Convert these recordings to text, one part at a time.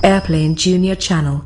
Airplane Junior Channel.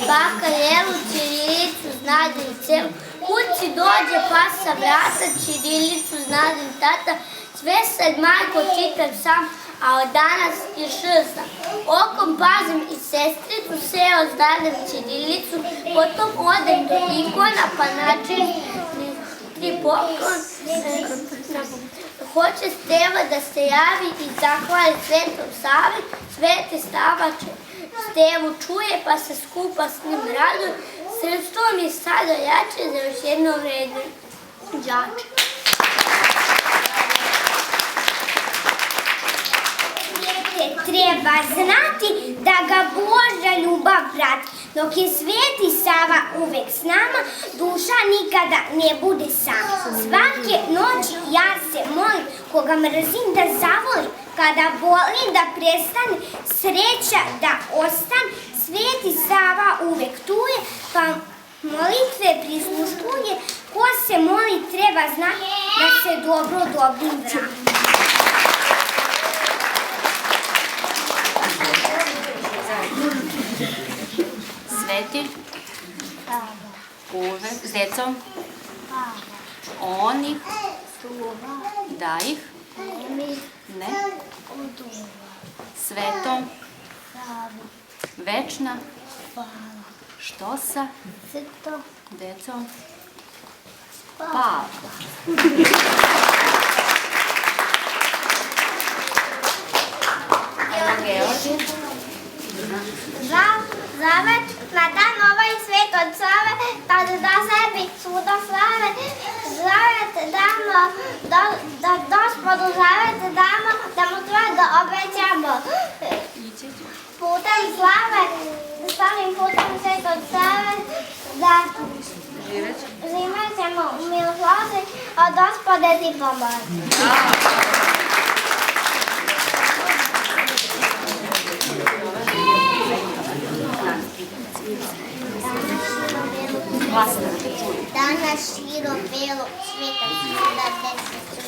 Baka jelu ćirilicu znade i celu, kući dođe pa sa vrata, ćirilicu znade i tata, sve sad majko čitam sam, a od danas i šrzam. Okom pazim i sestricu, seo znadem ćirilicu, potom odem do ikona pa načinim 3 poklon. Hoće Steva da se javi i zahvali Svetom Savi, Sveti Sava Stevu čuje pa se skupa s njim raduje, srstvo mi sada jače za još jedno vredno đače. Treba znati da ga Božja ljubav prati, dok je Sveti Sava uvek s nama, duša nikada ne bude sama. Svake noći ja se molim, koga mrzim da zavolim, kada volim da prestane, sreća da ostane, Sveti Sava uvek tu je, pa molitve prisluškuje, ko se moli treba znati da se dobro dobrim vrati. Svetilj uvek s decom onih da ih ne svetom večna što sa decom Pavla. Georgije. Zavet na dan ovaj svet od Save, kada da sebi svuda slave. Zavet damo, da Gospodu zavet damo, da mu sve da obećamo. Putem slave, samim putem svet od Save, da živećemo u miloslozi od Gospode ti pomozi. Danas širom belog sveta svuda deset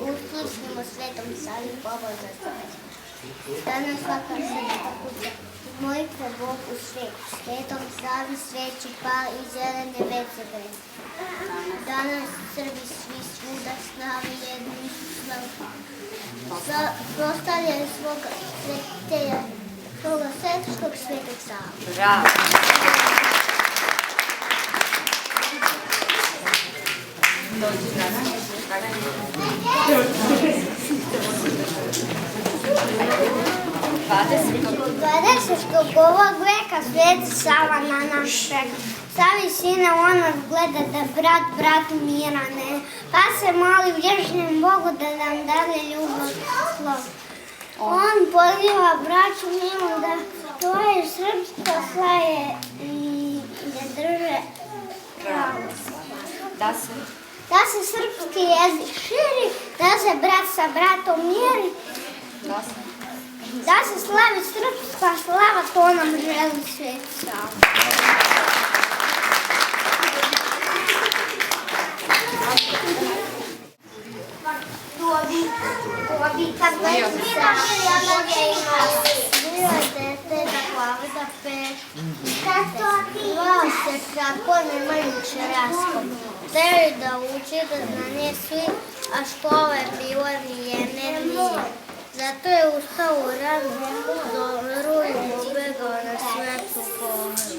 uslušnimo svetom Savi poboža sveta. Danas svaka srpska kuća molitve Bogu svetu, svetom Savi sveći pali i zelene vece greze. Danas Srbi svi svuda slave jednu istu slavu. Proslavljaju svoga svetitelja, svoga svetskog svetog Savu. Bravo. Dvadesetog ovog veka sveti Sava na naš rek. Savi sine on nas gleda da brat bratu mira ne. Pa se moli vječnom Bogu da nam dalje ljubav slov. On poziva braću milu da tvoje srpsko slaje i da drže pravoslava. Da se srpski jezik širi, da se brat sa bratom miri, da se slavi srpska slava, to nam želi sveti Sava. Kad leži Sava, noge ima, bio dete da plave da peše. Zvao se kako nemaju čeraskom. Hteli da uči da znanje svi, a škola je bila nijedne nije. Zato je ustao u ranu, dobro i pobegao na svetu pohodu.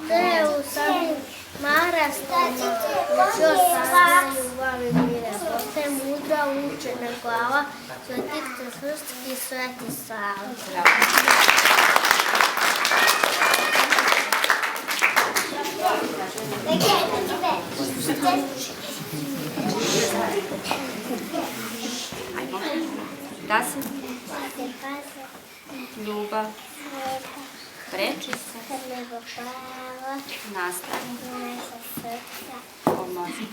Te je u samim marastima učio sada ljubavi mire. Pote mudra učena glava, svetice srpski sveti Sava. Da se ljubav preči se, nastavi, pomozi.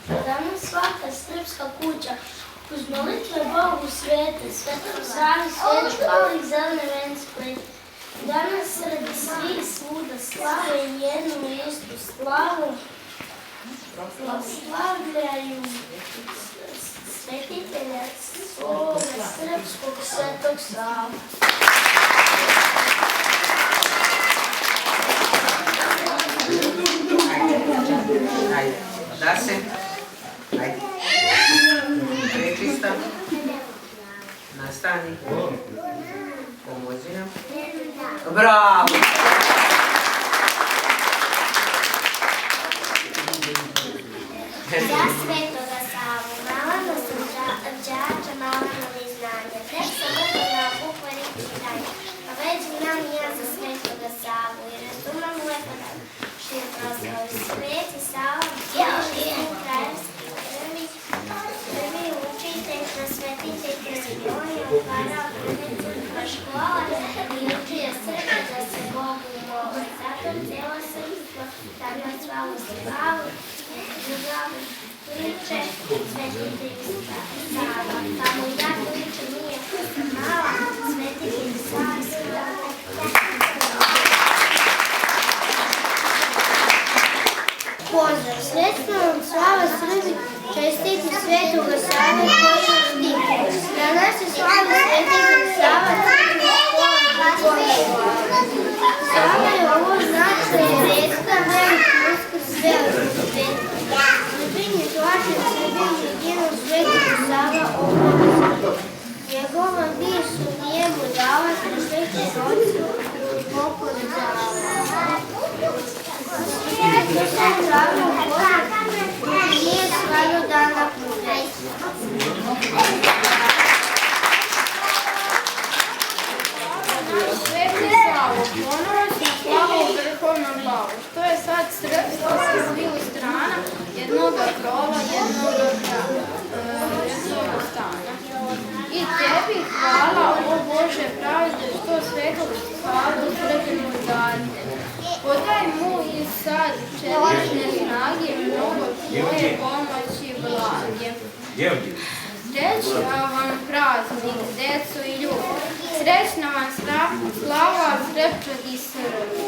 Danas svaka srpska kuća uz molitve Bogu svete, svetom Savi sveću pali i zelene vence pleće. Danas Srbi svi svuda slave jednu istu slavu, proslavljaju svetitelja svoga srpskog svetog Savu. Ajde, da se. Ajde. Prečista. Nastani. Pomozi nam. Bravo! Za svetoga Savu, malano sam đača, malano li znanja. Tek sam vrtila bukvari čitanja, a već znam ja za svetoga Savu, jer razumam lepo da šir proslavi. Sveti Sava, Boži, krajevski prvi učitelj, prosvetitelj, krvi. On je otvarao crkva škola i učio Srbe da se Bogu mole. Zato cijelo srpstvo danas slavu slavu, ljubav priče, svetitelj Sava. Pa mu ja priče nije mala, svetitelj Sava slava. Pozdrav, sretno vam slava Srbi, čestiti svetoga Save koji je štiti. Da nas se slavi svetitelj Sava, crkva škola, Sava je ovo značaj redka, veliki uskrs, veliki svet. Srbinje zlačen, Srbinje jedino svetitelj Sava obavlja. Njegova bir su njemu dala, presveće ocu, pokor dala. Nije stvarno dana profesija. Sveti Savo, ponosno slavo u vrhovnom bavu, što je sad srpstvo sa sviju strana, jednoga krova, jednoga stana. I tebi hvala, o Bože pravde, što svetog slava sad, čelične snage, mnogo tvoje pomoći blage. Srećan vam praznik, deco i ljudi, srećna vam slava, srećan i srd.